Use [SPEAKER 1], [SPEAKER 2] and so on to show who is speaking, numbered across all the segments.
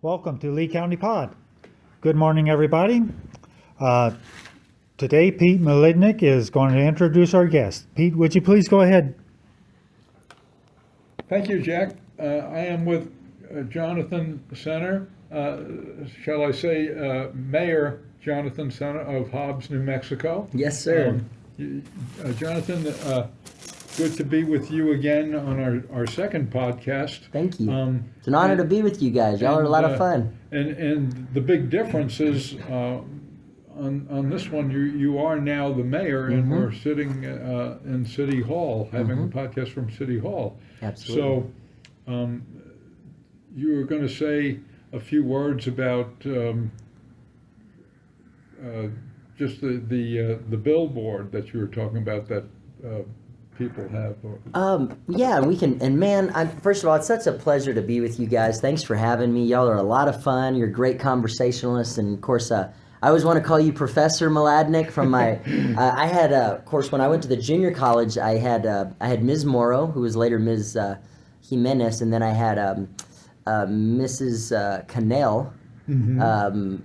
[SPEAKER 1] Welcome to Lee County Pod. Good morning, everybody. Today, Pete Malignick is going to introduce our guest. Pete, would you please go ahead?
[SPEAKER 2] Thank you, Jack. I am with Jonathan Sena, shall I say, Mayor Jonathan Sena of Hobbs, New Mexico.
[SPEAKER 3] Yes, sir.
[SPEAKER 2] Jonathan, good to be with you again on our second podcast.
[SPEAKER 3] Thank you. It's an honor to be with you guys. Y'all are a lot of fun.
[SPEAKER 2] And the big difference is on this one, you are now the mayor, and we're sitting in City Hall having a podcast from City Hall.
[SPEAKER 3] Absolutely.
[SPEAKER 2] So you were going to say a few words about just the billboard that you were talking about that people have.
[SPEAKER 3] Yeah, we can. And man, first of all, it's such a pleasure to be with you guys. Thanks for having me. Y'all are a lot of fun. You're great conversationalists, and of course, I always want to call you Professor Maladnik from my. I had, of course, when I went to the junior college, I had Ms. Morrow, who was later Ms. Jimenez, and then I had Mrs. Cannell.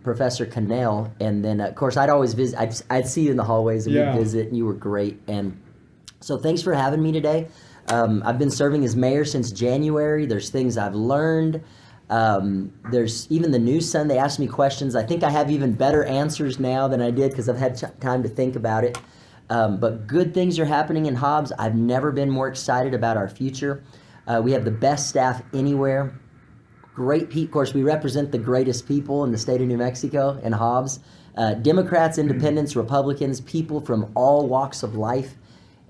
[SPEAKER 3] Professor Cannell, and then of course I'd always visit. I'd see you in the hallways and we'd visit, and you were great. And so thanks for having me today. I've been serving as mayor since January. There's things I've learned. There's even the news Sun. They asked me questions. I think I have even better answers now than I did because I've had time to think about it. But good things are happening in Hobbs. I've never been more excited about our future. We have the best staff anywhere. Great people. Of course, we represent the greatest people in the state of New Mexico and Hobbs. Democrats, independents, Republicans, people from all walks of life.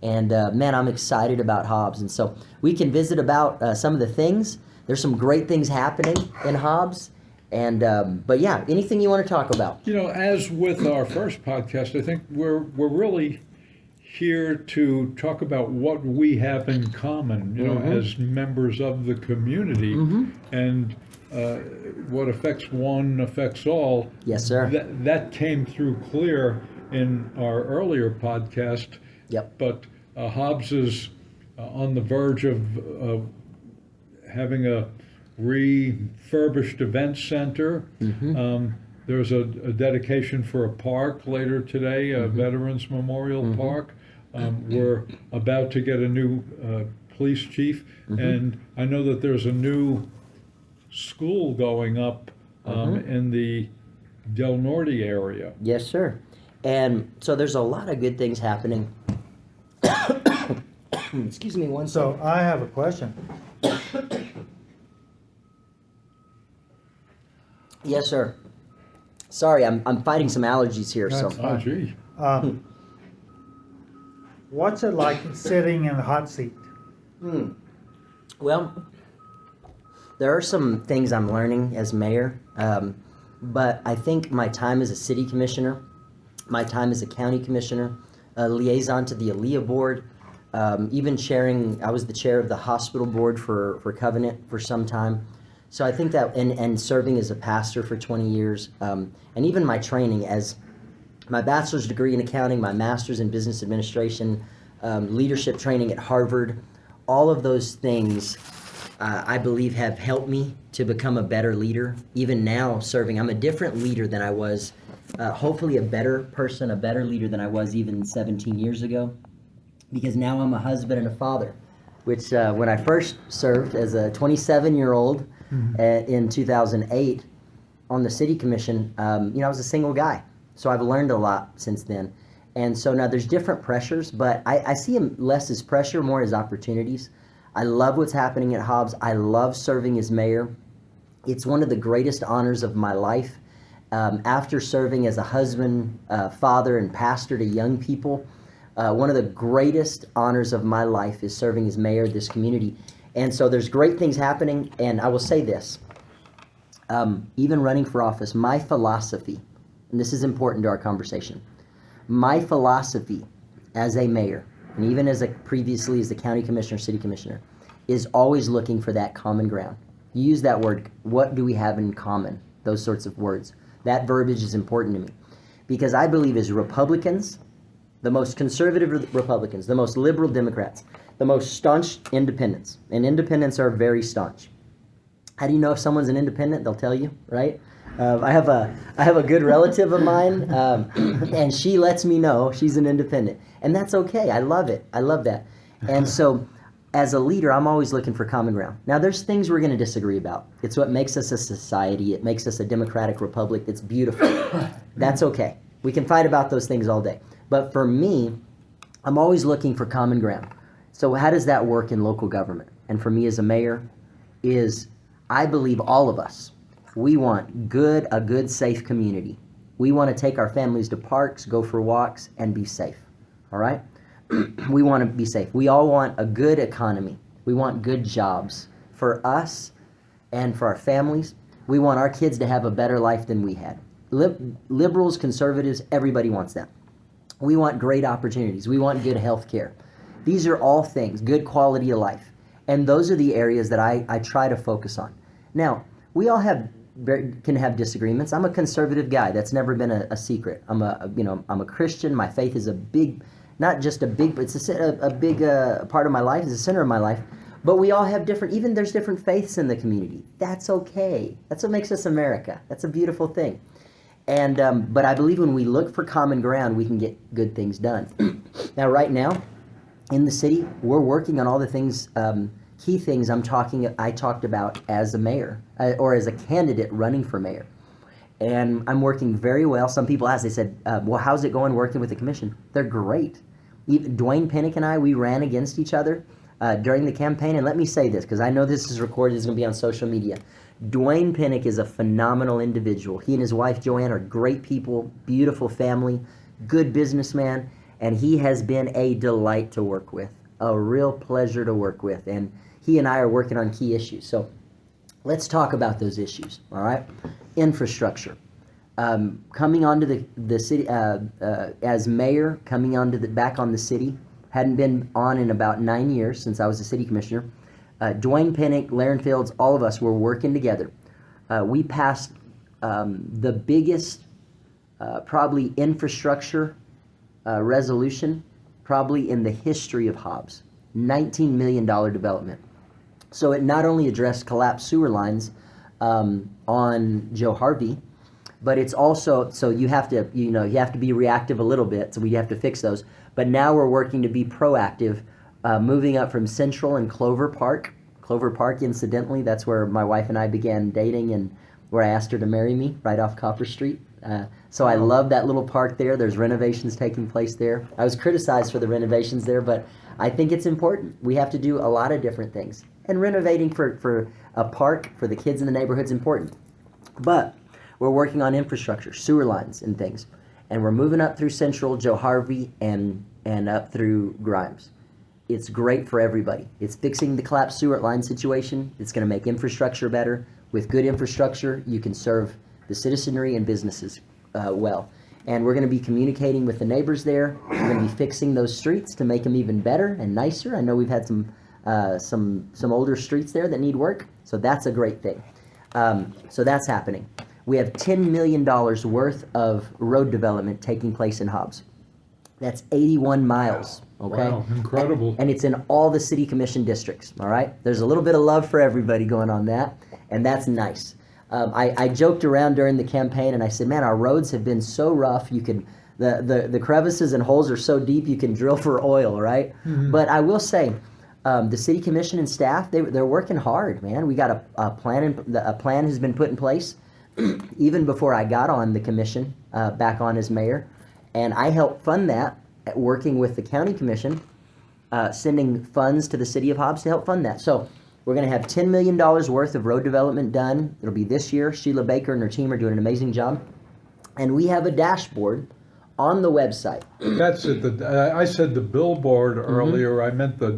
[SPEAKER 3] And man, I'm excited about Hobbs. And so we can visit about some of the things. There's some great things happening in Hobbs. And but yeah, anything you want to talk about?
[SPEAKER 2] You know, as with our first podcast, I think we're really here to talk about what we have in common, you know, as members of the community, and what affects one affects all.
[SPEAKER 3] Yes, sir.
[SPEAKER 2] That came through clear in our earlier podcast.
[SPEAKER 3] Yep.
[SPEAKER 2] But Hobbs is on the verge of having a refurbished event center. There's a dedication for a park later today, a Veterans Memorial Park. We're about to get a new police chief, and I know that there's a new school going up in the Del Norte area.
[SPEAKER 3] Yes, sir. And so there's a lot of good things happening. Excuse me one second.
[SPEAKER 1] So I have a question.
[SPEAKER 3] Yes, sir. Sorry, I'm fighting some allergies here.
[SPEAKER 1] That's
[SPEAKER 3] So
[SPEAKER 1] fine.
[SPEAKER 2] Oh, gee.
[SPEAKER 1] What's it like sitting in the hot seat?
[SPEAKER 3] Well, there are some things I'm learning as mayor, but I think my time as a city commissioner, my time as a county commissioner, a liaison to the ALEA board, even chairing, I was the chair of the hospital board for Covenant for some time. So I think that, and serving as a pastor for 20 years, and even my training as my bachelor's degree in accounting, my master's in business administration, leadership training at Harvard, all of those things I believe have helped me to become a better leader. Even now serving, I'm a different leader than I was, hopefully a better person, a better leader than I was even 17 years ago, because now I'm a husband and a father, which when I first served as a 27-year-old in 2008 on the city commission, I was a single guy. So I've learned a lot since then. And so now there's different pressures, but I see them less as pressure, more as opportunities. I love what's happening at Hobbs. I love serving as mayor. It's one of the greatest honors of my life. After serving as a husband, father, and pastor to young people, one of the greatest honors of my life is serving as mayor of this community. And so there's great things happening, and I will say this. Even running for office, my philosophy, and this is important to our conversation, my philosophy as a mayor, and even as previously as the county commissioner, city commissioner, is always looking for that common ground. You use that word, what do we have in common? Those sorts of words. That verbiage is important to me. Because I believe as Republicans, the most conservative Republicans, the most liberal Democrats, the most staunch independents, and independents are very staunch, How do you know if someone's an independent? They'll tell you, right? I have a good relative of mine, and she lets me know she's an independent, and that's okay. I love it. I love that. And so, as a leader, I'm always looking for common ground. Now, there's things we're going to disagree about. It's what makes us a society. It makes us a democratic republic. It's beautiful. That's okay. We can fight about those things all day. But for me, I'm always looking for common ground. So how does that work in local government? And for me as a mayor, is I believe all of us, we want a good, safe community. We want to take our families to parks, go for walks, and be safe. All right? We want to be safe. We all want a good economy. We want good jobs for us and for our families. We want our kids to have a better life than we had. Liberals, conservatives, everybody wants that. We want great opportunities. We want good health care. These are all things, good quality of life. And those are the areas that I try to focus on. Now, we all can have disagreements. I'm a conservative guy. That's never been a secret. I'm a Christian. My faith is a big, not just a big, but it's a big part of my life. It's the center of my life. But we all have there's different faiths in the community. That's okay. That's what makes us America. That's a beautiful thing. And but I believe when we look for common ground, we can get good things done. Now, right now, in the city, we're working on all the things, key things I talked about as a mayor or as a candidate running for mayor. And I'm working very well. Some people asked, they said, well, how's it going working with the commission? They're great. Dwayne Pinnick and I, we ran against each other during the campaign. And let me say this, because I know this is recorded, it's going to be on social media. Dwayne Pinnick is a phenomenal individual. He and his wife, Joanne, are great people, beautiful family, good businessman, and he has been a delight to work with, a real pleasure to work with. And he and I are working on key issues. So let's talk about those issues, all right? Infrastructure. Coming onto the city, as mayor, coming onto back on the city, hadn't been on in about 9 years since I was a city commissioner. Dwayne Pinnick, Laren Fields, all of us were working together. We passed the biggest, probably infrastructure resolution, probably in the history of Hobbs. $19 million development. So it not only addressed collapsed sewer lines on Joe Harvey, but it's also, so you have to be reactive a little bit, so we have to fix those. But now we're working to be proactive, moving up from Central and Clover Park. Clover Park, incidentally, that's where my wife and I began dating and where I asked her to marry me, right off Copper Street. So I love that little park there. There's renovations taking place there. I was criticized for the renovations there, but I think it's important. We have to do a lot of different things. And renovating for a park for the kids in the neighborhood is important. But we're working on infrastructure, sewer lines and things. And we're moving up through Central, Joe Harvey, and up through Grimes. It's great for everybody. It's fixing the collapsed sewer line situation. It's going to make infrastructure better. With good infrastructure, you can serve the citizenry and businesses well. And we're going to be communicating with the neighbors there. We're going to be fixing those streets to make them even better and nicer. I know we've had some older streets there that need work, so that's a great thing. So that's happening. We have $10 million worth of road development taking place in Hobbs. That's 81 miles. Okay.
[SPEAKER 2] Wow, incredible.
[SPEAKER 3] And it's in all the city commission districts. All right. There's a little bit of love for everybody going on that, and that's nice. I joked around during the campaign and I said, man, our roads have been so rough. The crevices and holes are so deep you can drill for oil, right? Mm-hmm. But I will say, the city commission and staff, they're working hard, man. We got a plan. A plan has been put in place even before I got on the commission, back on as mayor, and I helped fund that, working with the county commission, sending funds to the city of Hobbs to help fund that. So we're going to have $10 million worth of road development done. It'll be this year. Sheila Baker and her team are doing an amazing job. And we have a dashboard on the website.
[SPEAKER 2] That's it. I said the billboard earlier. I meant the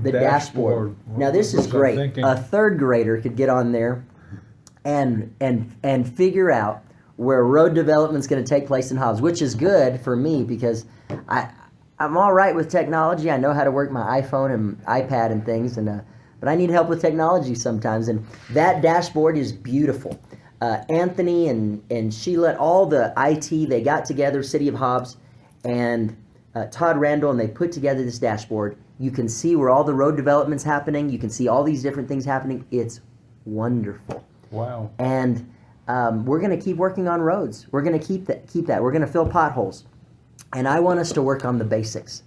[SPEAKER 3] dashboard. Now this is great. A third grader could get on there and figure out where road development's going to take place in Hobbs, which is good for me because I'm all right with technology. I know how to work my iPhone and iPad and things, but I need help with technology sometimes. And that dashboard is beautiful. Anthony and Sheila, all the IT, they got together, City of Hobbs, and Todd Randall, and they put together this dashboard. You can see where all the road development's happening. You can see all these different things happening. It's wonderful.
[SPEAKER 2] Wow.
[SPEAKER 3] And we're going to keep working on roads. We're going to keep that. We're going to fill potholes. And I want us to work on the basics.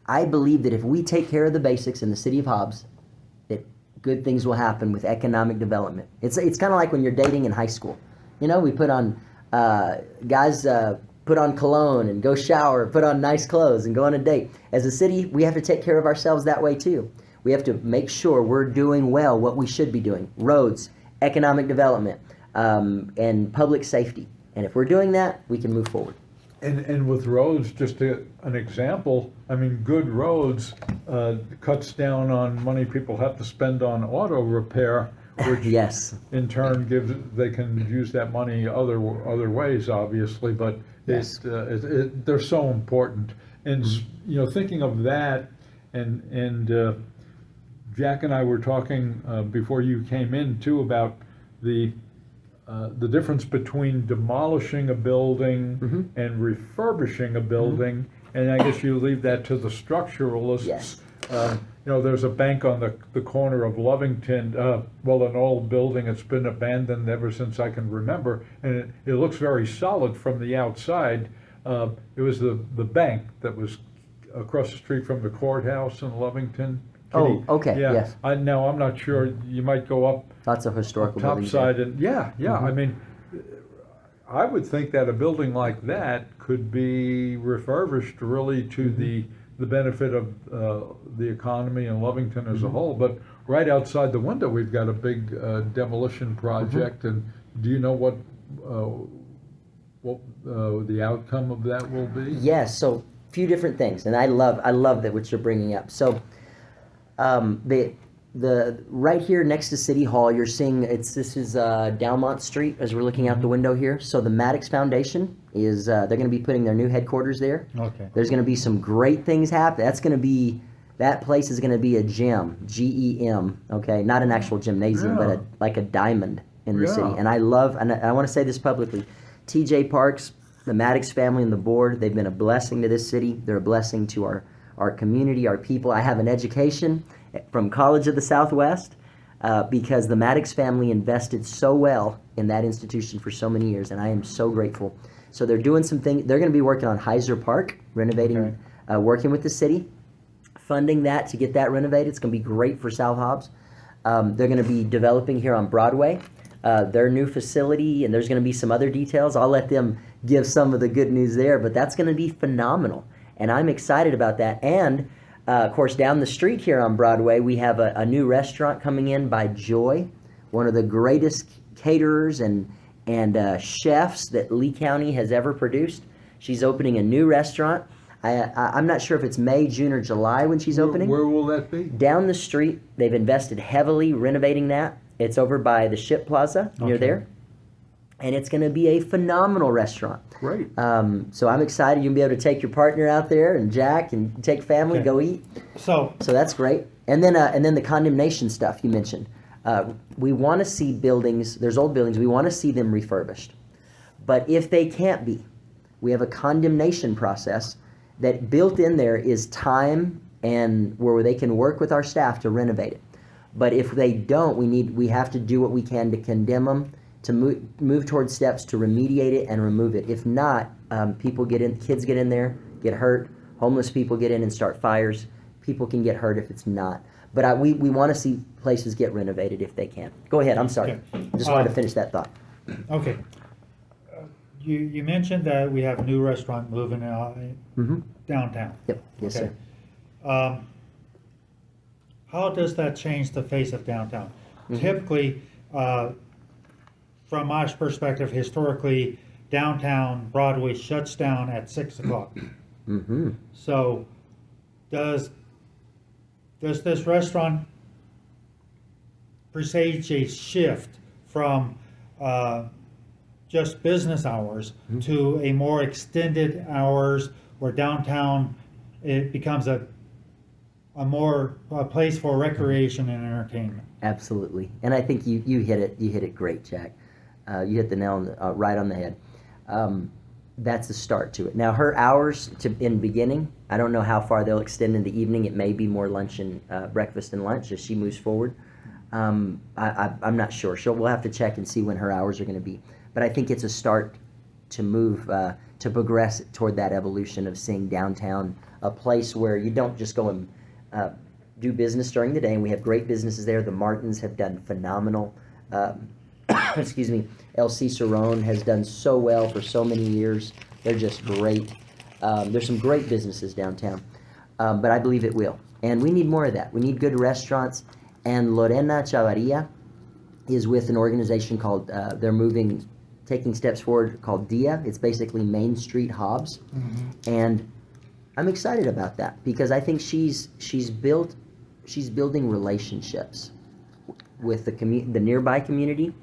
[SPEAKER 3] I believe that if we take care of the basics in the city of Hobbs, that good things will happen with economic development. It's kind of like when you're dating in high school. You know, we put on, guys put on cologne and go shower, put on nice clothes and go on a date. As a city, we have to take care of ourselves that way too. We have to make sure we're doing well what we should be doing. Roads, economic development, and public safety. And if we're doing that, we can move forward.
[SPEAKER 2] And with roads, just an example, I mean, good roads cuts down on money people have to spend on auto repair, which
[SPEAKER 3] Yes.
[SPEAKER 2] in turn they can use that money other ways, obviously, but
[SPEAKER 3] Yes.
[SPEAKER 2] they're so important. And you know, thinking of that, and Jack and I were talking before you came in too about the difference between demolishing a building and refurbishing a building, and I guess you leave that to the structuralists.
[SPEAKER 3] Yes.
[SPEAKER 2] You know, there's a bank on the corner of Lovington, well, an old building. It's been abandoned ever since I can remember, and it looks very solid from the outside. It was the bank that was across the street from the courthouse in Lovington.
[SPEAKER 3] Oh, okay,
[SPEAKER 2] Yeah.
[SPEAKER 3] yes.
[SPEAKER 2] I'm not sure. You might go up
[SPEAKER 3] Lots of historical
[SPEAKER 2] top
[SPEAKER 3] buildings.
[SPEAKER 2] side, and I mean, I would think that a building like that could be refurbished really to the benefit of the economy and Lovington as a whole. But right outside the window, we've got a big demolition project, and do you know what the outcome of that will be?
[SPEAKER 3] Yes, so a few different things, and I love that what you're bringing up. So, the right here next to City Hall, you're seeing this is Dalmont Street as we're looking out the window here. So the Maddox Foundation is they're going to be putting their new headquarters there.
[SPEAKER 1] Okay.
[SPEAKER 3] There's going to be some great things happen. That place is going to be a gem, GEM. Okay, not an actual gymnasium,
[SPEAKER 2] Yeah.
[SPEAKER 3] but like a diamond in the
[SPEAKER 2] Yeah.
[SPEAKER 3] city. And I want to say this publicly. TJ Parks, the Maddox family, and the board, they've been a blessing to this city. They're a blessing to our community, our people. I have an education from College of the Southwest because the Maddox family invested so well in that institution for so many years, and I am so grateful. So they're doing some things. They're going to be working on Heiser Park, renovating, working with the city, funding that to get that renovated. It's going to be great for South Hobbs. They're going to be developing here on Broadway their new facility, and there's going to be some other details. I'll let them give some of the good news there, but that's going to be phenomenal, and I'm excited about that. And of course, down the street here on Broadway, we have a new restaurant coming in by Joy, one of the greatest caterers and chefs that Lee County has ever produced. She's opening a new restaurant. I'm not sure if it's May, June, or July when she's opening.
[SPEAKER 2] Where will that be?
[SPEAKER 3] Down the street, they've invested heavily renovating that. It's over by the Ship Plaza near there. And it's going to be a phenomenal restaurant.
[SPEAKER 2] Great.
[SPEAKER 3] So I'm excited. You'll be able to take your partner out there and Jack and take family, go eat.
[SPEAKER 1] So
[SPEAKER 3] So that's great. And then the condemnation stuff you mentioned. We want to see buildings, there's old buildings, we want to see them refurbished. But if they can't be, we have a condemnation process that built in there is time and where they can work with our staff to renovate it. But if they don't, we have to do what we can to condemn them, to move towards steps to remediate it and remove it. If not, kids get in there, get hurt, homeless people get in and start fires. People can get hurt if it's not. But we want to see places get renovated if they can. Go ahead, I'm sorry.
[SPEAKER 1] Okay.
[SPEAKER 3] Just wanted to finish that thought.
[SPEAKER 1] okay, you mentioned that we have a new restaurant moving out downtown.
[SPEAKER 3] Yep, yes,
[SPEAKER 1] Okay.
[SPEAKER 3] sir.
[SPEAKER 1] How does that change the face of downtown? Typically, from my perspective, historically, downtown Broadway shuts down at 6 o'clock.
[SPEAKER 3] Mm-hmm.
[SPEAKER 1] So, does this restaurant presage a shift from just business hours to a more extended hours where downtown it becomes a place for recreation and entertainment?
[SPEAKER 3] Absolutely, and I think you hit it. You hit it great, Jack. You hit the nail right on the head. That's the start to it. Now, her hours in beginning, I don't know how far they'll extend in the evening. It may be more lunch and breakfast and lunch as she moves forward. I'm not sure. We'll have to check and see when her hours are going to be. But I think it's a start to move, to progress toward that evolution of seeing downtown a place where you don't just go and do business during the day. And we have great businesses there. The Martins have done phenomenal. Excuse me. El Cicerone has done so well for so many years. They're just great. There's some great businesses downtown. But I believe it will. And we need more of that. We need good restaurants. And Lorena Chavarria is with an organization called, taking steps forward, called DIA. It's basically Main Street Hobbs. Mm-hmm. And I'm excited about that because I think she's building relationships with the nearby community,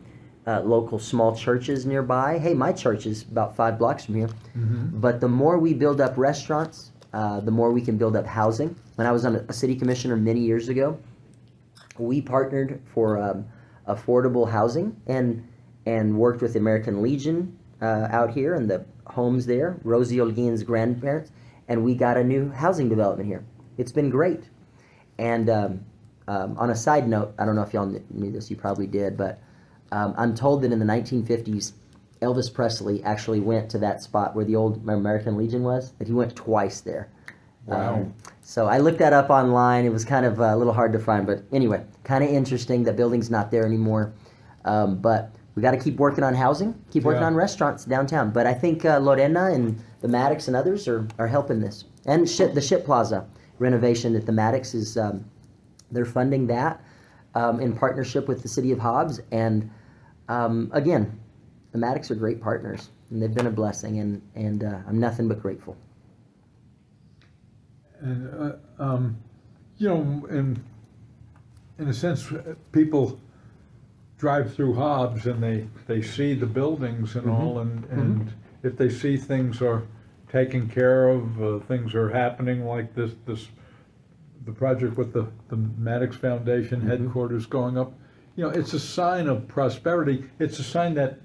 [SPEAKER 3] local small churches nearby. Hey, my church is about 5 blocks from here. Mm-hmm. But the more we build up restaurants, the more we can build up housing. When I was on a city commissioner many years ago, we partnered for affordable housing and worked with the American Legion out here and the homes there, Rosie Olguin's grandparents, and we got a new housing development here. It's been great. And on a side note, I don't know if y'all knew this, you probably did, but I'm told that in the 1950s, Elvis Presley actually went to that spot where the old American Legion was, that he went twice there.
[SPEAKER 2] Wow.
[SPEAKER 3] So I looked that up online. It was kind of a little hard to find, but anyway, kind of interesting. The building's not there anymore. But we got to keep working on housing, keep working on restaurants downtown. But I think Lorena and the Maddox and others are helping this. And the Ship Plaza renovation at the Maddox is, they're funding that in partnership with the city of Hobbs. And again, the Maddox are great partners, and they've been a blessing, and I'm nothing but grateful.
[SPEAKER 2] And, you know, in a sense, people drive through Hobbs and they see the buildings and all, and if they see things are taken care of, things are happening like the project with the Maddox Foundation headquarters going up, you know, it's a sign of prosperity. It's a sign that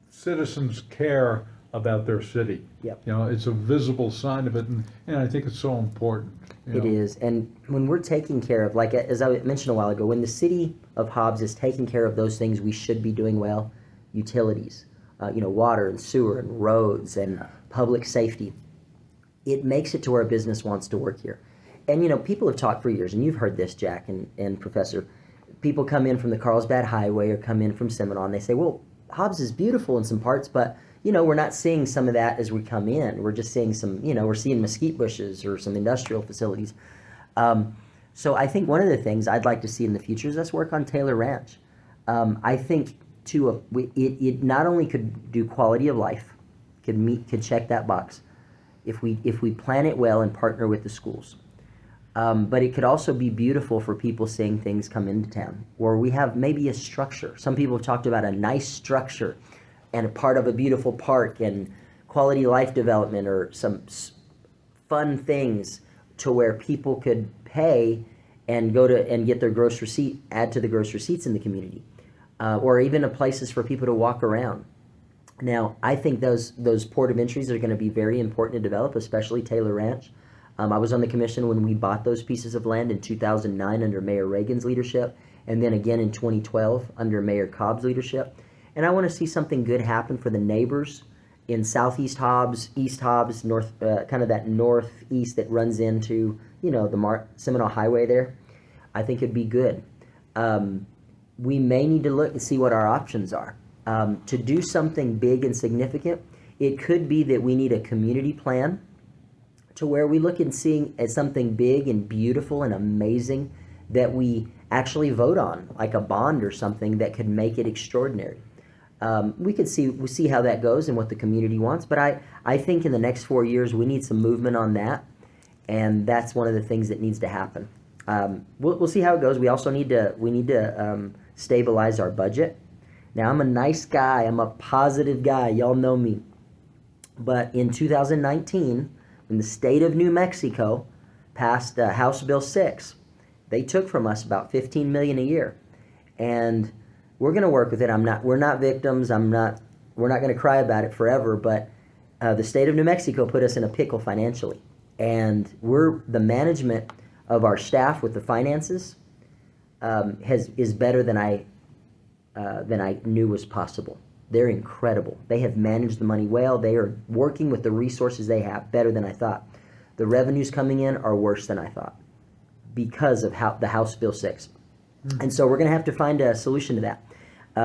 [SPEAKER 2] citizens care about their city.
[SPEAKER 3] Yep.
[SPEAKER 2] You know, it's a visible sign of it, and I think it's so important.
[SPEAKER 3] It is, and when we're taking care of, like as I mentioned a while ago, when the city of Hobbs is taking care of those things we should be doing well, utilities, water and sewer and roads and public safety, it makes it to where a business wants to work here. And people have talked for years, and you've heard this, Jack and Professor. People come in from the Carlsbad Highway or come in from Seminole, and they say, well, Hobbs is beautiful in some parts, but we're not seeing some of that as we come in. We're just seeing some, we're seeing mesquite bushes or some industrial facilities. So I think one of the things I'd like to see in the future is us work on Taylor Ranch. I think too, it not only could do quality of life, could check that box, if we plan it well and partner with the schools. But it could also be beautiful for people seeing things come into town, or we have maybe a structure. Some people have talked about a nice structure and a part of a beautiful park and quality life development or some fun things to where people could pay and go to and get their gross receipt, add to the gross receipts in the community, or even places for people to walk around. Now, I think those port of entries are going to be very important to develop, especially Taylor Ranch. I was on the commission when we bought those pieces of land in 2009 under Mayor Reagan's leadership, and then again in 2012 under Mayor Cobb's leadership. And I want to see something good happen for the neighbors in Southeast Hobbs, East Hobbs, north, kind of that northeast that runs into, the Seminole Highway there. I think it'd be good. We may need to look and see what our options are. To do something big and significant, it could be that we need a community plan to where we look and seeing at something big and beautiful and amazing that we actually vote on, like a bond or something that could make it extraordinary. We see how that goes and what the community wants, but I think in the next 4 years we need some movement on that, and that's one of the things that needs to happen. We'll see how it goes. We also need to stabilize our budget. Now, I'm a nice guy. I'm a positive guy. Y'all know me. But in 2019, when the state of New Mexico passed House Bill 6, they took from us about $15 million a year, and we're going to work with it. We're not victims. We're not going to cry about it forever, but the state of New Mexico put us in a pickle financially. And the management of our staff with the finances, is better than I knew was possible. They're incredible. They have managed the money well. They are working with the resources they have better than I thought. The revenues coming in are worse than I thought because of the House Bill 6. And so we're going to have to find a solution to that.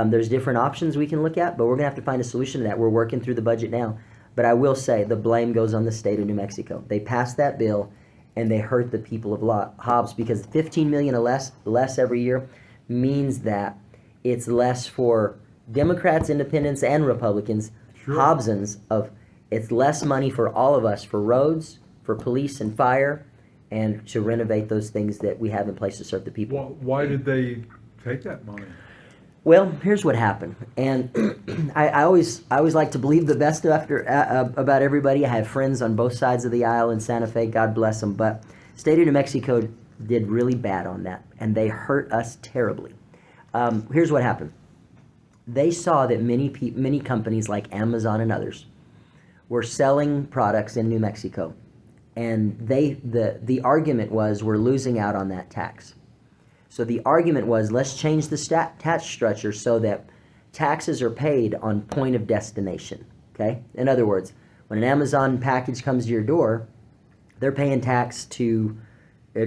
[SPEAKER 3] There's different options we can look at, but we're going to have to find a solution to that. We're working through the budget now. But I will say the blame goes on the state of New Mexico. They passed that bill, and they hurt the people of Hobbs because $15 million less every year means that it's less for Democrats, Independents, and Republicans.
[SPEAKER 2] Sure.
[SPEAKER 3] Hobbsans it's less money for all of us for roads, for police and fire, and to renovate those things that we have in place to serve the people.
[SPEAKER 2] Why did they take that money?
[SPEAKER 3] Well, here's what happened, and I always like to believe the best about everybody. I have friends on both sides of the aisle in Santa Fe, God bless them, but state of New Mexico did really bad on that, and they hurt us terribly. Here's what happened. They saw that many companies like Amazon and others were selling products in New Mexico, and the argument was we're losing out on that tax. So the argument was, let's change the tax structure so that taxes are paid on point of destination, okay? In other words, when an Amazon package comes to your door, they're paying tax to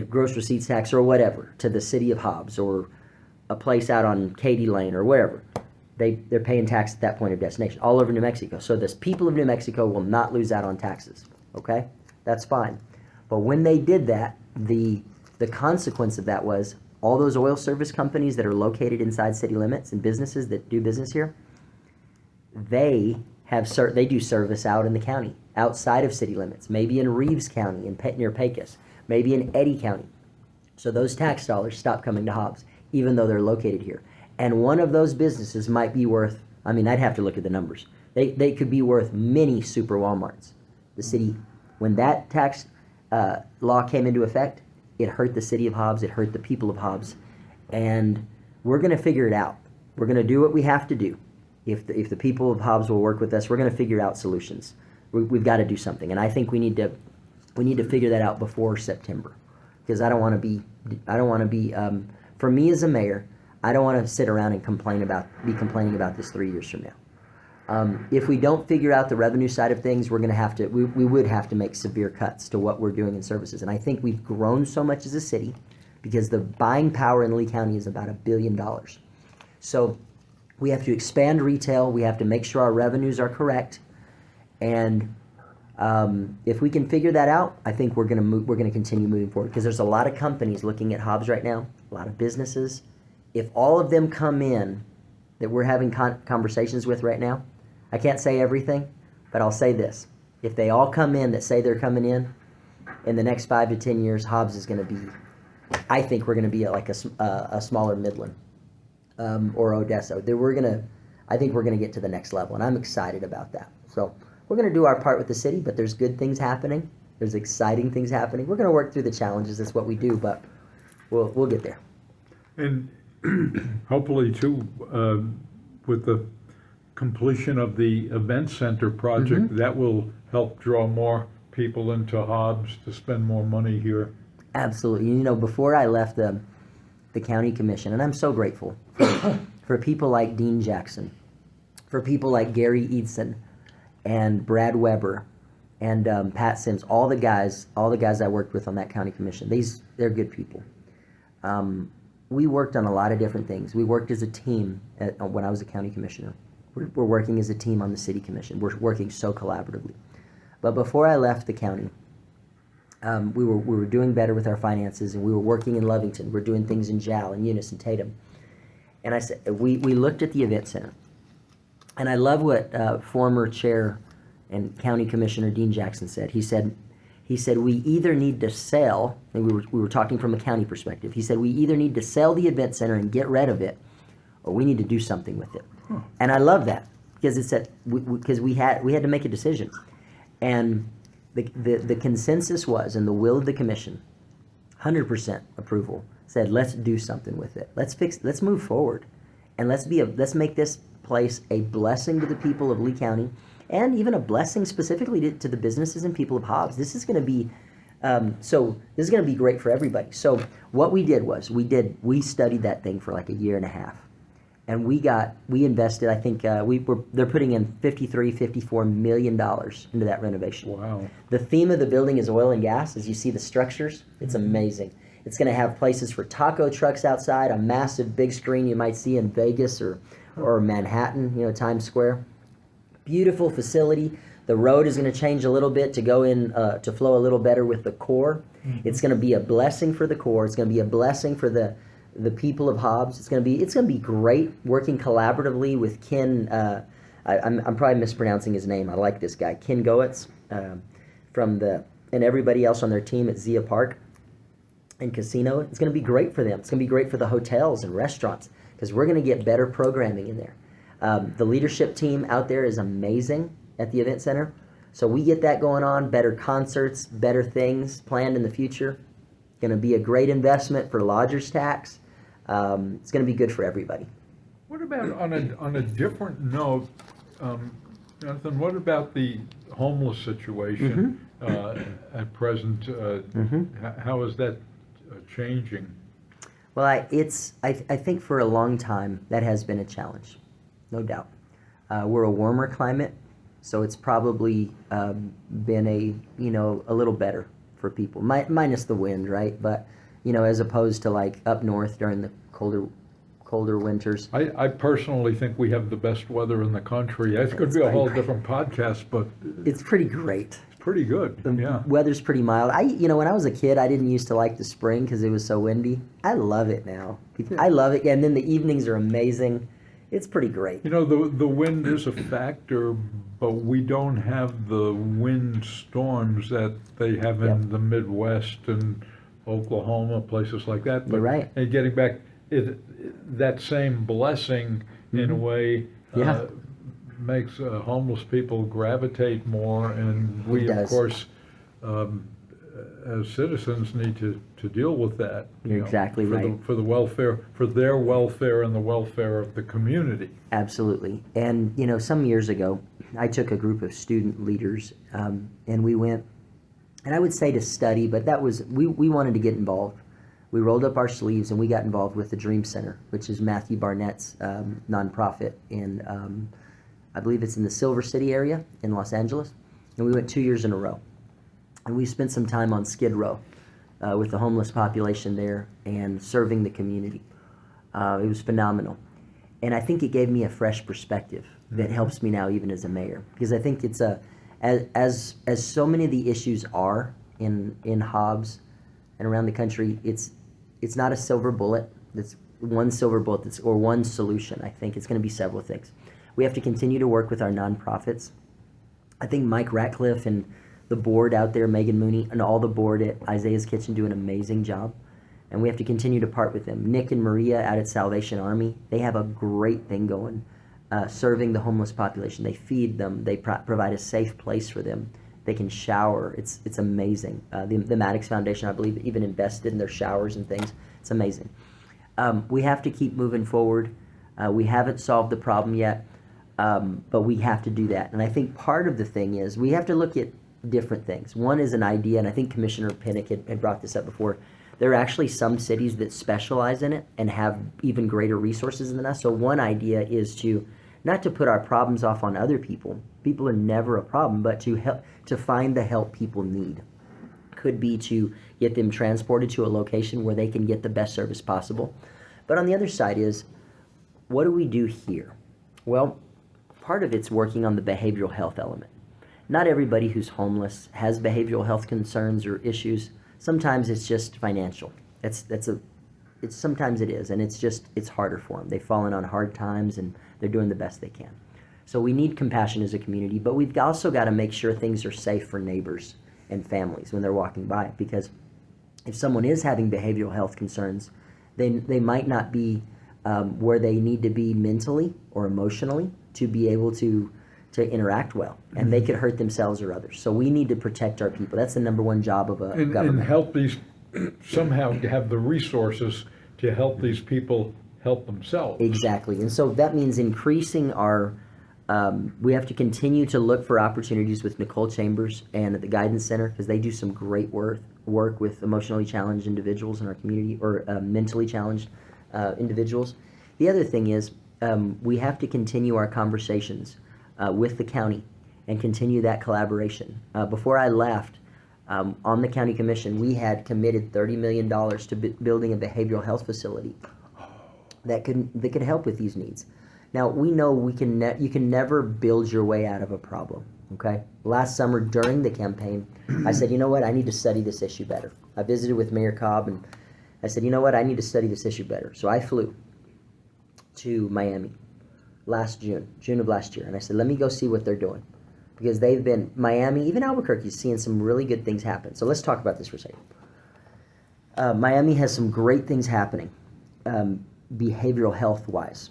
[SPEAKER 3] gross receipts tax or whatever to the city of Hobbs or a place out on Katy Lane or wherever. They're paying tax at that point of destination all over New Mexico. So the people of New Mexico will not lose out on taxes, okay? That's fine. But when they did that, the consequence of that was all those oil service companies that are located inside city limits and businesses that do business here, they do service out in the county, outside of city limits, maybe in Reeves County near Pecos, maybe in Eddy County. So those tax dollars stop coming to Hobbs, even though they're located here. And one of those businesses might be worth, I'd have to look at the numbers. They could be worth many super Walmarts. The city, when that tax law came into effect, it hurt the city of Hobbs, it hurt the people of Hobbs, and we're going to figure it out. We're going to do what we have to do. If the people of Hobbs will work with us, we're going to figure out solutions. We've got to do something, and I think we need to figure that out before September, because I don't want to be for me as a mayor, I don't want to sit around and complaining about this 3 years from now. If we don't figure out the revenue side of things, we're going to have to. We would have to make severe cuts to what we're doing in services. And I think we've grown so much as a city because the buying power in Lee County is about $1 billion. So we have to expand retail. We have to make sure our revenues are correct. And if we can figure that out, I think we're going to continue moving forward because there's a lot of companies looking at Hobbs right now, a lot of businesses. If all of them come in that we're having conversations with right now, I can't say everything, but I'll say this. If they all come in that say they're coming in the next 5 to 10 years, Hobbs is going to be, I think we're going to be like a smaller Midland or Odessa. I think we're going to get to the next level, and I'm excited about that. So we're going to do our part with the city, but there's good things happening. There's exciting things happening. We're going to work through the challenges. That's what we do, but we'll get there.
[SPEAKER 2] And hopefully, too, with the completion of the event center project, that will help draw more people into Hobbs to spend more money here.
[SPEAKER 3] Absolutely. Before I left the county commission, and I'm so grateful for people like Dean Jackson, for people like Gary Eidson and Brad Weber and Pat Sims, all the guys I worked with on that county commission. They're good people. We worked on a lot of different things. We worked as a team when I was a county commissioner. We're working as a team on the city commission. We're working so collaboratively. But before I left the county, we were doing better with our finances, and we were working in Lovington. We're doing things in Jal and Eunice and Tatum. And I said we looked at the event center, and I love what former chair and county commissioner Dean Jackson said. He said we either need to sell, and we were talking from a county perspective. He said we either need to sell the event center and get rid of it, or we need to do something with it. And I love that because it said because we had to make a decision, and the consensus was, and the will of the commission, 100% approval, said let's do something with it. Let's move forward, and let's make this place a blessing to the people of Lee County, and even a blessing specifically to the businesses and people of Hobbs. This is going to be So this is going to be great for everybody. So what we did was we studied that thing for like a year and a half, and we invested. I think they're putting in $54 million into that renovation.
[SPEAKER 2] Wow.
[SPEAKER 3] The theme of the building is oil and gas. As you see the structures, it's amazing. It's going to have places for taco trucks outside, a massive big screen you might see in Vegas or Manhattan, Times Square. Beautiful facility. The road is going to change a little bit to go in to flow a little better with the core. It's going to be a blessing for the core. It's going to be a blessing for the people of Hobbs. It's going to be great working collaboratively with Ken. I'm probably mispronouncing his name. I like this guy, Ken Goetz, and everybody else on their team at Zia Park and Casino. It's going to be great for them. It's going to be great for the hotels and restaurants because we're going to get better programming in there. The leadership team out there is amazing at the event center. So we get that going on, better concerts, better things planned in the future. Going to be a great investment for lodgers tax. It's going to be good for everybody.
[SPEAKER 2] What about on a different note, Jonathan? What about the homeless situation at present? How is that changing?
[SPEAKER 3] Well, I think for a long time that has been a challenge, no doubt. We're a warmer climate, so it's probably been a little better for people, minus the wind, right? But as opposed to like up north during the colder winters.
[SPEAKER 2] I personally think we have the best weather in the country. It could be a whole different podcast, but
[SPEAKER 3] it's pretty great.
[SPEAKER 2] It's pretty good.
[SPEAKER 3] The weather's pretty mild. When I was a kid, I didn't used to like the spring because it was so windy. I love it now. I love it, and then the evenings are amazing. It's pretty great.
[SPEAKER 2] The wind is a factor, but we don't have the wind storms that they have in the Midwest and Oklahoma, places like that. But,
[SPEAKER 3] you're right.
[SPEAKER 2] And getting back, that same blessing, in a way, makes homeless people gravitate more, and we, of course, as citizens, need to deal with that.
[SPEAKER 3] You're exactly right.
[SPEAKER 2] For their welfare and the welfare of the community.
[SPEAKER 3] Absolutely. And some years ago, I took a group of student leaders, and we went, and I would say to study, but that was we wanted to get involved. We rolled up our sleeves and we got involved with the Dream Center, which is Matthew Barnett's nonprofit in, I believe it's in the Silver City area in Los Angeles. And we went 2 years in a row. And we spent some time on Skid Row with the homeless population there and serving the community. It was phenomenal. And I think it gave me a fresh perspective that helps me now even as a mayor. Because I think it's as so many of the issues are in Hobbs and around the country, it's not a silver bullet. That's one silver bullet or one solution. I think it's going to be several things. We have to continue to work with our nonprofits. I think Mike Ratcliffe and the board out there, Megan Mooney, and all the board at Isaiah's Kitchen do an amazing job. And we have to continue to part with them. Nick and Maria out at Salvation Army, they have a great thing going, serving the homeless population. They feed them. They provide a safe place for them. They can shower. It's amazing. The Maddox Foundation, I believe, even invested in their showers and things. It's amazing. We have to keep moving forward. We haven't solved the problem yet, but we have to do that. And I think part of the thing is we have to look at different things. One is an idea, and I think Commissioner Pinnock had brought this up before. There are actually some cities that specialize in it and have even greater resources than us. So one idea is not to put our problems off on other people. People are never a problem, but to find the help people need. Could be to get them transported to a location where they can get the best service possible. But on the other side is, what do we do here? Well, part of it's working on the behavioral health element. Not everybody who's homeless has behavioral health concerns or issues. Sometimes it's just financial. Sometimes it is, and it's harder for them. They've fallen on hard times, and they're doing the best they can. So we need compassion as a community, but we've also got to make sure things are safe for neighbors and families when they're walking by. Because if someone is having behavioral health concerns, they might not be where they need to be mentally or emotionally to be able to interact well, and they could hurt themselves or others. So we need to protect our people. That's the number one job of a government.
[SPEAKER 2] And help these, somehow have the resources to help these people help themselves.
[SPEAKER 3] Exactly. And so that means increasing our We have to continue to look for opportunities with Nicole Chambers and at the Guidance Center, because they do some great work with emotionally challenged individuals in our community, or mentally challenged individuals. The other thing is, we have to continue our conversations with the county and continue that collaboration. Before I left, on the county commission, we had committed $30 million to building a behavioral health facility that could help with these needs. Now, we know you can never build your way out of a problem, okay? Last summer during the campaign, I said, you know what, I need to study this issue better. I visited with Mayor Cobb, and I said, you know what, I need to study this issue better. So I flew to Miami June of last year, and I said, let me go see what they're doing. Because Miami, even Albuquerque, is seeing some really good things happen. So let's talk about this for a second. Miami has some great things happening, behavioral health-wise.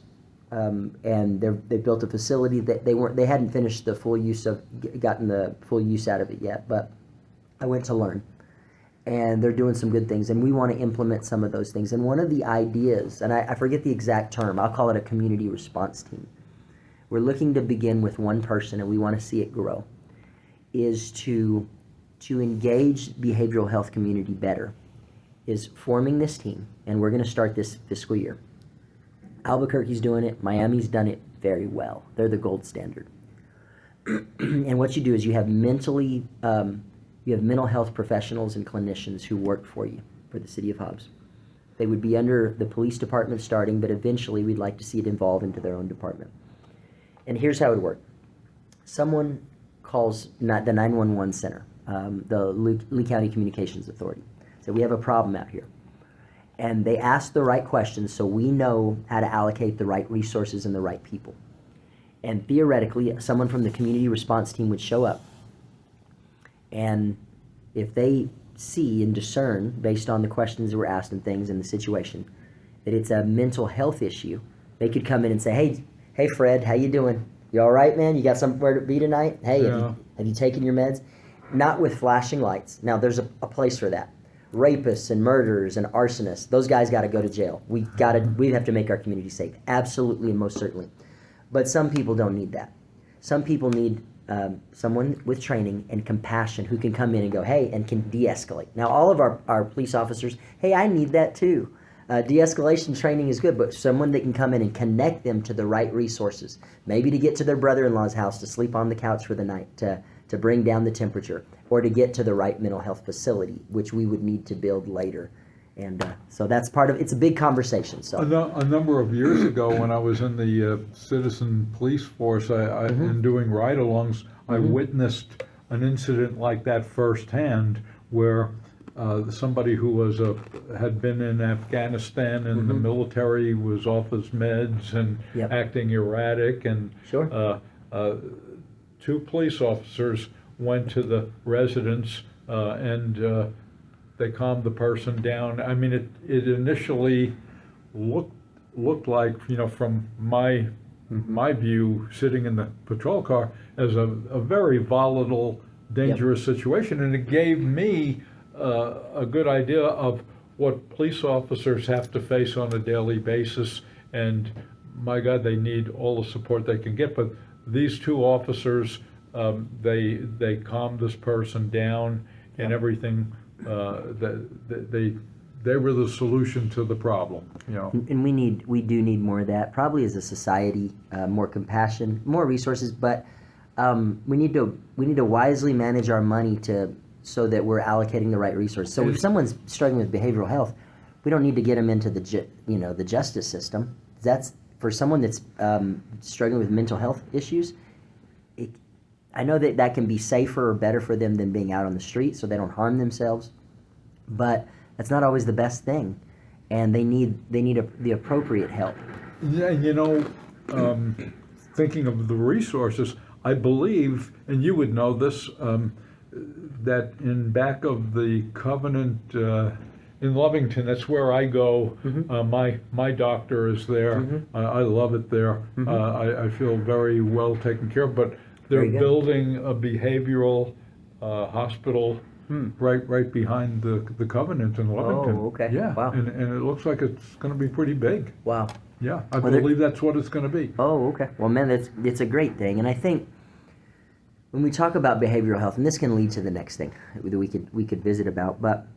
[SPEAKER 3] And they built a facility that they hadn't finished the full use of, gotten the full use out of it yet, but I went to learn, and they're doing some good things, and we want to implement some of those things. And one of the ideas, and I forget the exact term, I'll call it a community response team. We're looking to begin with one person, and we want to see it grow, is to engage behavioral health community better, is forming this team, and we're going to start this fiscal year. Albuquerque's doing it. Miami's done it very well. They're the gold standard. And what you do is you have mental health professionals and clinicians who work for you, for the city of Hobbs. They would be under the police department starting, but eventually we'd like to see it evolve into their own department. And here's how it would work. Someone calls the 911 center, the Lee County Communications Authority. So we have a problem out here. And they ask the right questions so we know how to allocate the right resources and the right people. And theoretically, someone from the community response team would show up. And if they see and discern, based on the questions that were asked and things in the situation, that it's a mental health issue, they could come in and say, hey Fred, how you doing? You all right, man? You got somewhere to be tonight? Hey,
[SPEAKER 2] Yeah.
[SPEAKER 3] have you taken your meds? Not with flashing lights. Now, there's a place for that. Rapists and murderers and arsonists, those guys got to go to jail. We have to make our community safe. Absolutely and most certainly. But some people don't need that. Some people need someone with training and compassion who can come in and go, hey, and can de-escalate. Now, all of our police officers, hey, I need that too. De-escalation training is good, but someone that can come in and connect them to the right resources, maybe to get to their brother-in-law's house to sleep on the couch for the night, to bring down the temperature, or to get to the right mental health facility, which we would need to build later. And so that's part of it's a big conversation. So
[SPEAKER 2] A number of years ago, when I was in the citizen police force, in doing ride-alongs, I witnessed an incident like that firsthand, where somebody who had been in Afghanistan and the military was off his meds and acting erratic, and
[SPEAKER 3] Sure.
[SPEAKER 2] Two police officers went to the residence and they calmed the person down. I mean, it initially looked like, from my view, sitting in the patrol car, as a very volatile, dangerous situation, and it gave me a good idea of what police officers have to face on a daily basis. And my God, they need all the support they can get. But these two officers, they calmed this person down, and everything. They were the solution to the problem.
[SPEAKER 3] And we do need more of that. Probably as a society, more compassion, more resources. But we need to wisely manage our money so that we're allocating the right resources. So if someone's struggling with behavioral health, we don't need to get them into the justice system. That's for someone that's struggling with mental health issues. I know that can be safer or better for them than being out on the street, so they don't harm themselves. But that's not always the best thing, and they need the appropriate help.
[SPEAKER 2] Yeah, thinking of the resources, I believe, and you would know this, that in back of the Covenant in Lovington, that's where I go. My doctor is there. I love it there. I feel very well taken care of. But they're building a behavioral hospital right behind the Covenant in Lebanon.
[SPEAKER 3] Oh, okay.
[SPEAKER 2] Yeah,
[SPEAKER 3] Wow.
[SPEAKER 2] and it looks like it's going to be pretty big.
[SPEAKER 3] Wow.
[SPEAKER 2] Yeah, I
[SPEAKER 3] Well, there-
[SPEAKER 2] believe that's what it's going to be.
[SPEAKER 3] Oh, okay. Well, man, it's a great thing, and I think when we talk about behavioral health, and this can lead to the next thing that we could visit about, but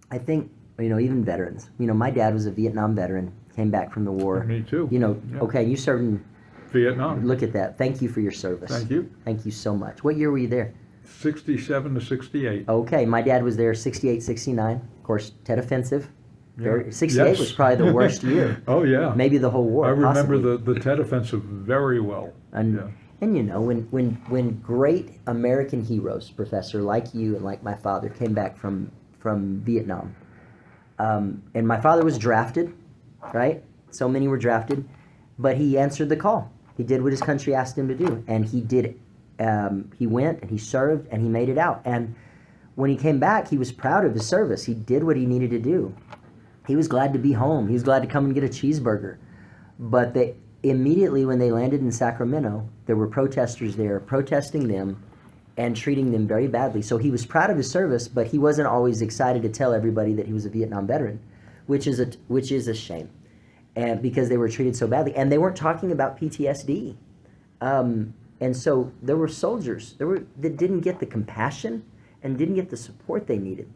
[SPEAKER 3] I think even veterans. My dad was a Vietnam veteran, came back from the war.
[SPEAKER 2] Me too. Yeah.
[SPEAKER 3] Okay, you served in.
[SPEAKER 2] Vietnam.
[SPEAKER 3] Look at that. Thank you for your service.
[SPEAKER 2] Thank you.
[SPEAKER 3] Thank you so much. What year were you there?
[SPEAKER 2] 67 to 68.
[SPEAKER 3] Okay, my dad was there 68, 69. Of course, Tet Offensive.
[SPEAKER 2] Yeah.
[SPEAKER 3] 68
[SPEAKER 2] Yes.
[SPEAKER 3] was probably the worst year.
[SPEAKER 2] Oh yeah.
[SPEAKER 3] Maybe the whole war.
[SPEAKER 2] I remember
[SPEAKER 3] possibly.
[SPEAKER 2] the Tet Offensive very well.
[SPEAKER 3] And
[SPEAKER 2] Yeah.
[SPEAKER 3] when great American heroes, Professor, like you and like my father, came back from Vietnam, and my father was drafted, right? So many were drafted, but he answered the call. He did what his country asked him to do, and he did. He went and he served and he made it out. And when he came back, he was proud of his service. He did what he needed to do. He was glad to be home. He was glad to come and get a cheeseburger. But immediately when they landed in Sacramento, there were protesters there protesting them and treating them very badly. So he was proud of his service, but he wasn't always excited to tell everybody that he was a Vietnam veteran, which is a shame, and because they were treated so badly, and they weren't talking about PTSD, and so there were soldiers that didn't get the compassion and didn't get the support they needed.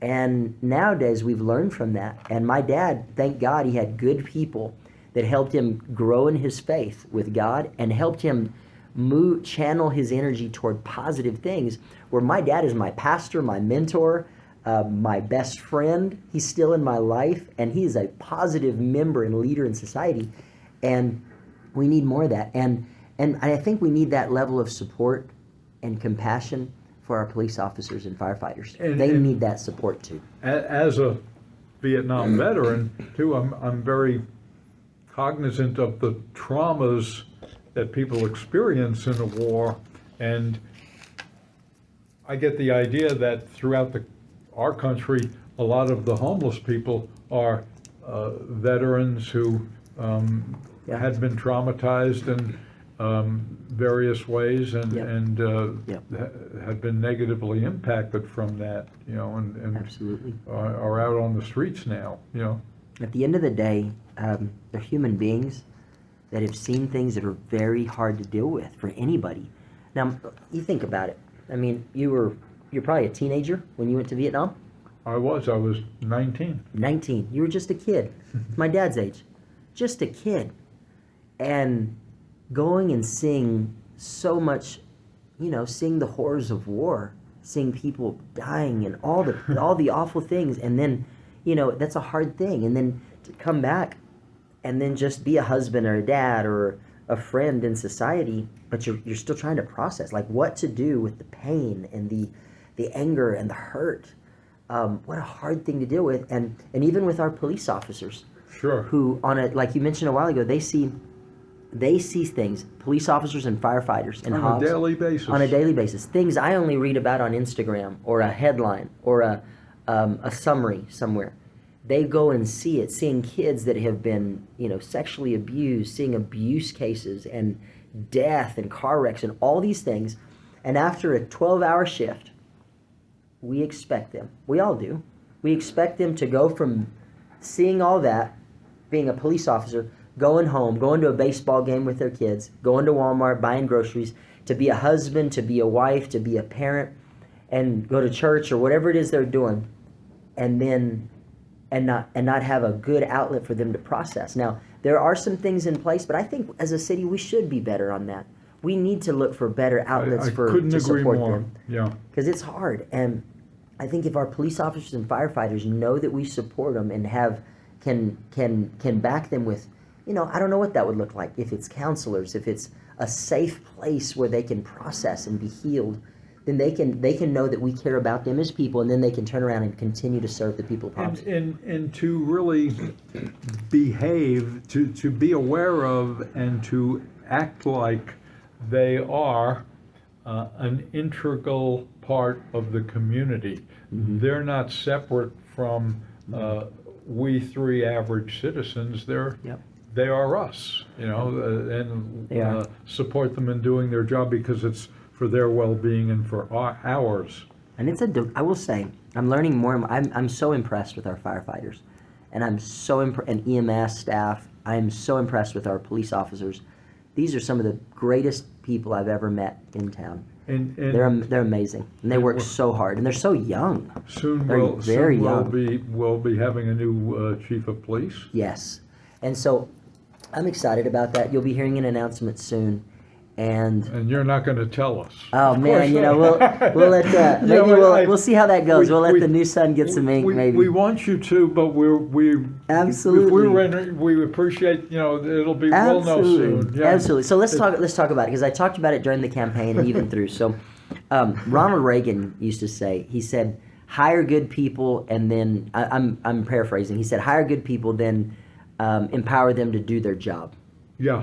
[SPEAKER 3] And nowadays we've learned from that. And my dad, thank God, he had good people that helped him grow in his faith with God and helped him channel his energy toward positive things, where my dad is my pastor, my mentor, my best friend. He's still in my life, and he is a positive member and leader in society, and we need more of that. And I think we need that level of support and compassion for our police officers and firefighters. They need that support too.
[SPEAKER 2] As a Vietnam veteran, too, I'm very cognizant of the traumas that people experience in a war, and I get the idea that throughout our country, a lot of the homeless people are veterans who
[SPEAKER 3] Yeah.
[SPEAKER 2] had been traumatized in various ways and had been negatively impacted from that, and
[SPEAKER 3] Absolutely.
[SPEAKER 2] are out on the streets now,
[SPEAKER 3] At the end of the day, they're human beings that have seen things that are very hard to deal with for anybody. Now, you think about it. I mean, you're probably a teenager when you went to Vietnam.
[SPEAKER 2] I was 19.
[SPEAKER 3] 19. You were just a kid. My dad's age. Just a kid. And going and seeing so much, seeing the horrors of war, seeing people dying and all the awful things, and then, that's a hard thing. And then to come back and then just be a husband or a dad or a friend in society, but you're still trying to process like what to do with the pain and the anger and the hurt. What a hard thing to deal with, and even with our police officers.
[SPEAKER 2] Sure.
[SPEAKER 3] Who like you mentioned a while ago, they see things, police officers and firefighters and
[SPEAKER 2] On a daily basis.
[SPEAKER 3] on a daily basis, things I only read about on Instagram or a headline or a summary somewhere. They go and see it, seeing kids that have been, sexually abused, seeing abuse cases and death and car wrecks and all these things. And after a 12-hour shift, we expect them, we all do, we expect them to go from seeing all that, being a police officer, going home, going to a baseball game with their kids, going to Walmart, buying groceries, to be a husband, to be a wife, to be a parent, and go to church or whatever it is they're doing, and not have a good outlet for them to process. Now, there are some things in place, but I think as a city we should be better on that. We need to look for better outlets
[SPEAKER 2] I couldn't
[SPEAKER 3] to
[SPEAKER 2] agree
[SPEAKER 3] support
[SPEAKER 2] more.
[SPEAKER 3] them.
[SPEAKER 2] Yeah.
[SPEAKER 3] Because it's hard, and I think if our police officers and firefighters know that we support them and can back them with, I don't know what that would look like. If it's counselors, if it's a safe place where they can process and be healed, then they can know that we care about them as people, and then they can turn around and continue to serve the people of Hobbs.
[SPEAKER 2] And to really behave, to be aware of, and to act like they are an integral part of the community.
[SPEAKER 3] Mm-hmm.
[SPEAKER 2] They're not separate from we three average citizens. They are us, and support them in doing their job because it's for their well-being and for ours.
[SPEAKER 3] And I will say, I'm learning more. I'm so impressed with our firefighters, and I'm so and EMS staff. I'm so impressed with our police officers. These are some of the greatest people I've ever met in town.
[SPEAKER 2] And
[SPEAKER 3] They're amazing, and they work so hard, and they're so young.
[SPEAKER 2] soon
[SPEAKER 3] They're very young.
[SPEAKER 2] we'll be having a new chief of police.
[SPEAKER 3] Yes, and so I'm excited about that. You'll be hearing an announcement soon, and
[SPEAKER 2] And you're not going to tell us.
[SPEAKER 3] oh
[SPEAKER 2] Of
[SPEAKER 3] man,
[SPEAKER 2] course
[SPEAKER 3] we'll let
[SPEAKER 2] You know,
[SPEAKER 3] we'll see how that goes. We'll let
[SPEAKER 2] we-
[SPEAKER 3] the new sun get some ink, maybe.
[SPEAKER 2] We want you to, but
[SPEAKER 3] Absolutely.
[SPEAKER 2] If we appreciate, it'll be we'll know soon. Yeah.
[SPEAKER 3] Absolutely. So let's talk about it, because I talked about it during the campaign and even through. So Ronald Reagan used to say, he said, hire good people, and then I'm paraphrasing. He said, hire good people, then empower them to do their job.
[SPEAKER 2] Yeah.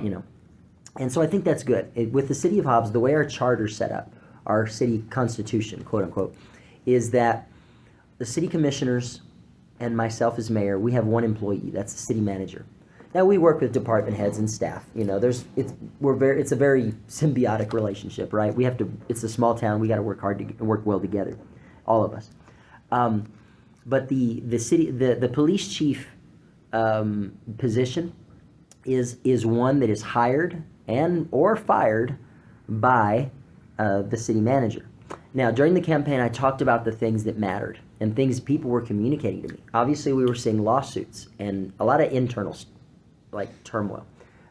[SPEAKER 3] And so I think that's good. With the city of Hobbs, the way our charter's set up, our city constitution, quote unquote, is that the city commissioners and myself as mayor, we have one employee. That's the city manager. Now we work with department heads and staff. It's a very symbiotic relationship, right? It's a small town. We got to work hard to work well together, all of us. But the police chief position is one that is hired or fired by the city manager. Now, during the campaign, I talked about the things that mattered and things people were communicating to me. Obviously, we were seeing lawsuits and a lot of internal, turmoil,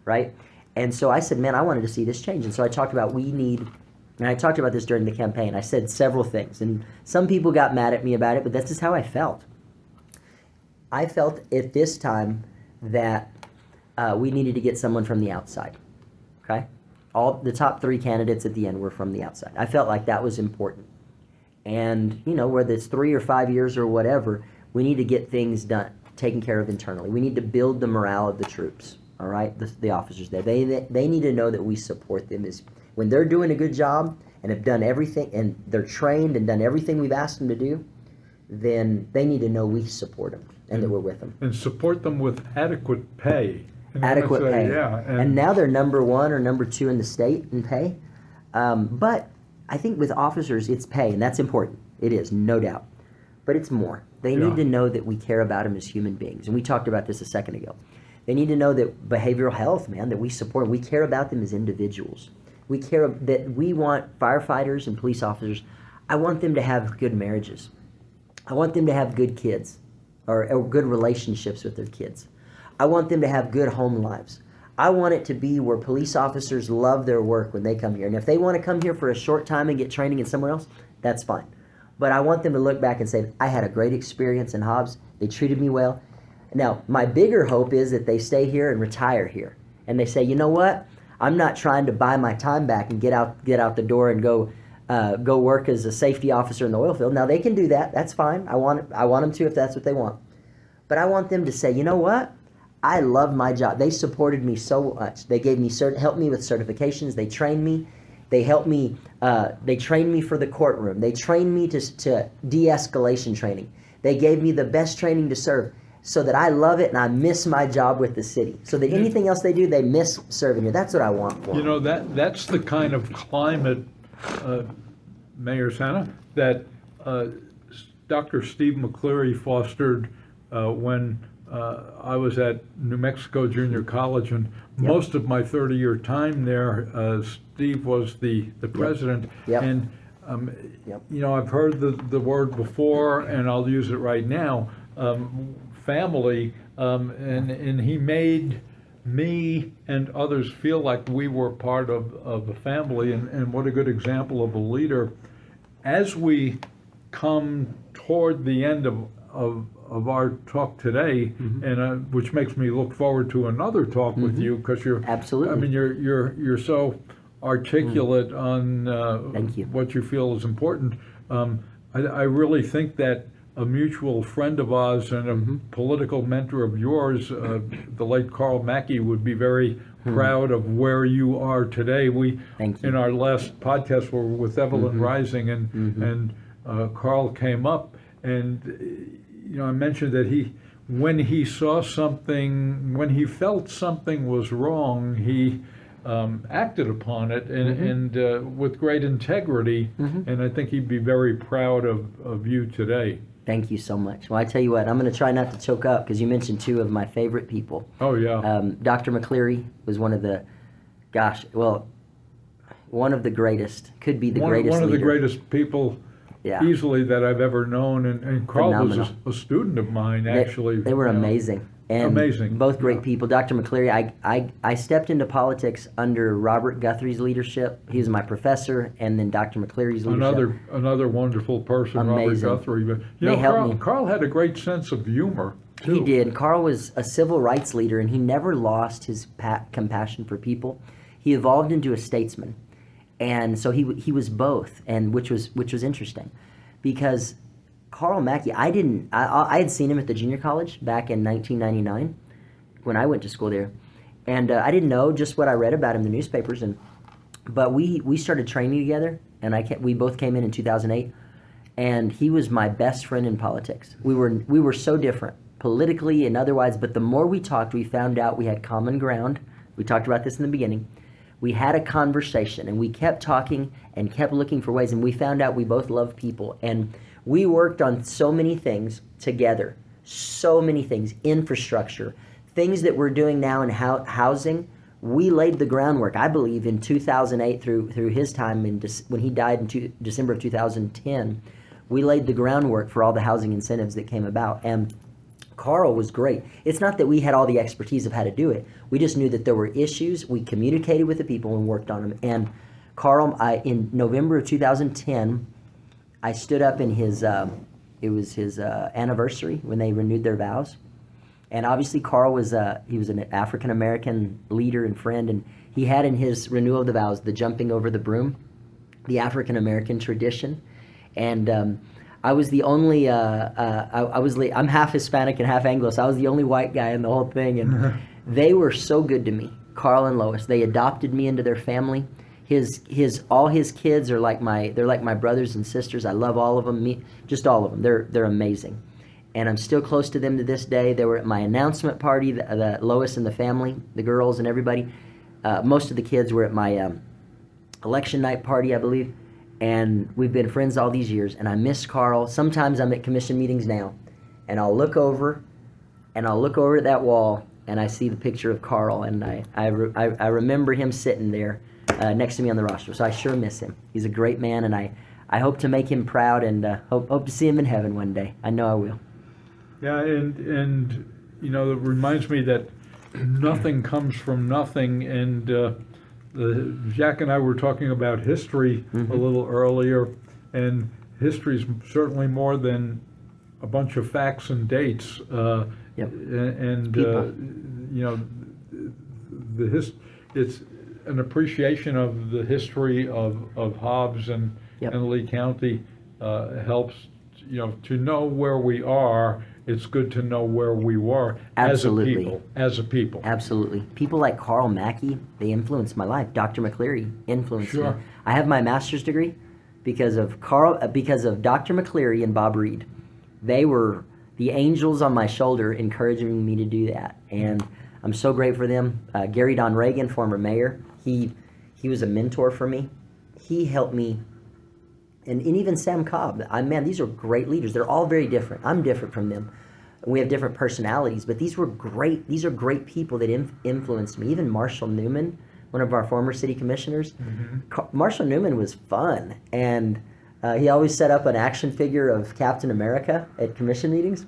[SPEAKER 3] right? And so I said, man, I wanted to see this change. And so I talked about and I talked about this during the campaign. I said several things, and some people got mad at me about it, but that's just how I felt. I felt at this time that we needed to get someone from the outside. Okay? All the top 3 candidates at the end were from the outside. I felt like that was important. And, whether it's 3 or 5 years or whatever, we need to get things done, taken care of internally. We need to build the morale of the troops, all right? The officers there. They need to know that we support them. When they're doing a good job and have done everything, and they're trained and done everything we've asked them to do, then they need to know we support them and that we're with them.
[SPEAKER 2] And support them with adequate pay.
[SPEAKER 3] Adequate pay.
[SPEAKER 2] Yeah.
[SPEAKER 3] And now they're number 1 or number 2 in the state in pay. But I think with officers, it's pay, and that's important. It is, no doubt. But it's more. They need to know that we care about them as human beings. And we talked about this a second ago. They need to know that behavioral health, man, that we support. We care about them as individuals. We care that we want firefighters and police officers. I want them to have good marriages. I want them to have good kids or good relationships with their kids. I want them to have good home lives. I want it to be where police officers love their work when they come here. And if they want to come here for a short time and get training in somewhere else, that's fine. But I want them to look back and say, I had a great experience in Hobbs. They treated me well. Now, my bigger hope is that they stay here and retire here. And they say, you know what? I'm not trying to buy my time back and get out the door and go work as a safety officer in the oil field. Now, they can do that. That's fine. I want them to if that's what they want. But I want them to say, you know what? I love my job. They supported me so much. They gave me helped me with certifications. They trained me. They helped me. They trained me for the courtroom. They trained me to de-escalation training. They gave me the best training to serve, so that I love it and I miss my job with the city. So that anything else they do, they miss serving here. That's what I want for them.
[SPEAKER 2] That's the kind of climate, Mayor Sena, that Dr. Steve McCleary fostered when I was at New Mexico Junior College, and most of my 30-year time there, Steve was the president.
[SPEAKER 3] Yep.
[SPEAKER 2] And I've heard the word before, and I'll use it right now. Family, and he made me and others feel like we were part of a family, and what a good example of a leader. As we come toward the end of our talk today, and which makes me look forward to another talk with you, because you're
[SPEAKER 3] absolutely.
[SPEAKER 2] I mean, you're so articulate on
[SPEAKER 3] Thank you.
[SPEAKER 2] what you feel is important. I really think that a mutual friend of ours and a political mentor of yours, the late Carl Mackey, would be very proud of where you are today.
[SPEAKER 3] Thank you.
[SPEAKER 2] In our last podcast, were with Evelyn Rising, and Carl came up, and I mentioned that when he saw something, when he felt something was wrong, he acted upon it and with great integrity, and I think he'd be very proud of you today.
[SPEAKER 3] Thank you so much. Well, I tell you what, I'm going to try not to choke up because you mentioned two of my favorite people.
[SPEAKER 2] Oh, yeah.
[SPEAKER 3] Dr. McCleary was one of the, one of the greatest, could be the greatest
[SPEAKER 2] One of the
[SPEAKER 3] leader.
[SPEAKER 2] greatest people easily that I've ever known, and Carl
[SPEAKER 3] Phenomenal.
[SPEAKER 2] was a student of mine, actually.
[SPEAKER 3] They were
[SPEAKER 2] you know.
[SPEAKER 3] amazing. And
[SPEAKER 2] Amazing.
[SPEAKER 3] both great
[SPEAKER 2] Yeah.
[SPEAKER 3] people. Dr. McCleary, I stepped into politics under Robert Guthrie's leadership. He was my professor, and then Dr. McCleary's leadership.
[SPEAKER 2] Another wonderful person,
[SPEAKER 3] Amazing.
[SPEAKER 2] Robert Guthrie. But
[SPEAKER 3] They helped me.
[SPEAKER 2] Carl had a great sense of humor too.
[SPEAKER 3] He did. Carl was a civil rights leader, and he never lost his compassion for people. He evolved into a statesman, and so he was both, and which was interesting, because Carl Mackey, I had seen him at the junior college back in 1999 when I went to school there, and I didn't know just what I read about him in the newspapers, but we started training together, and we both came in 2008, and he was my best friend in politics. We were so different politically and otherwise, but the more we talked, we found out we had common ground. We talked about this in the beginning. We had a conversation, and we kept talking and kept looking for ways, and we found out we both love people, and we worked on so many things together, so many things, infrastructure, things that we're doing now in housing. We laid the groundwork, I believe, in 2008 through his time, when he died in December of 2010. We laid the groundwork for all the housing incentives that came about, and Carl was great. It's not that we had all the expertise of how to do it. We just knew that there were issues. We communicated with the people and worked on them. And Carl, in November of 2010, I stood up in his, it was his anniversary when they renewed their vows. And obviously Carl he was an African-American leader and friend, and he had in his renewal of the vows the jumping over the broom, the African-American tradition. And I was the only, I'm half Hispanic and half Anglo, so I was the only white guy in the whole thing. And they were so good to me, Carl and Lois. They adopted me into their family. All his kids are they're like my brothers and sisters. I love all of them, just all of them. They're amazing, and I'm still close to them to this day. They were at my announcement party, the Lois and the family, the girls and everybody. Most of the kids were at my election night party, I believe, and we've been friends all these years. And I miss Carl. Sometimes I'm at commission meetings now, and I'll look over at that wall, and I see the picture of Carl, and I remember him sitting there. Next to me on the roster, so I sure miss him. He's a great man, and I hope to make him proud, and hope to see him in heaven one day. I know I will.
[SPEAKER 2] Yeah, and it reminds me that nothing comes from nothing, and Jack and I were talking about history a little earlier, and history's certainly more than a bunch of facts and dates. It's an appreciation of the history of Hobbs and Lee County helps, to know where we are. It's good to know where we were as a people.
[SPEAKER 3] Absolutely. People like Carl Mackey, they influenced my life. Dr. McCleary influenced me.
[SPEAKER 2] Sure.
[SPEAKER 3] I have my master's degree because of Dr. McCleary and Bob Reed. They were the angels on my shoulder encouraging me to do that, and I'm so grateful for them. Gary Don Reagan, former mayor, he was a mentor for me. He helped me, and even Sam Cobb. These are great leaders. They're all very different. I'm different from them. We have different personalities, but these are great people that influenced me. Even Marshall Newman, one of our former city commissioners. Marshall Newman was fun, and he always set up an action figure of Captain America at commission meetings,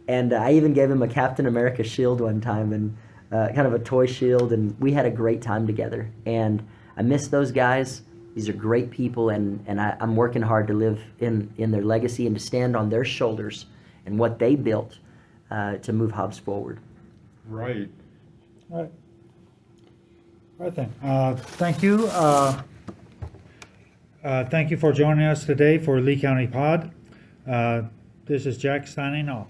[SPEAKER 3] and I even gave him a Captain America shield one time, and kind of a toy shield, and we had a great time together. And I miss those guys. These are great people, and I'm working hard to live in their legacy and to stand on their shoulders and what they built to move Hobbs forward.
[SPEAKER 2] Right.
[SPEAKER 1] All right then. Thank you. Thank you for joining us today for Lee County Pod. This is Jack signing off.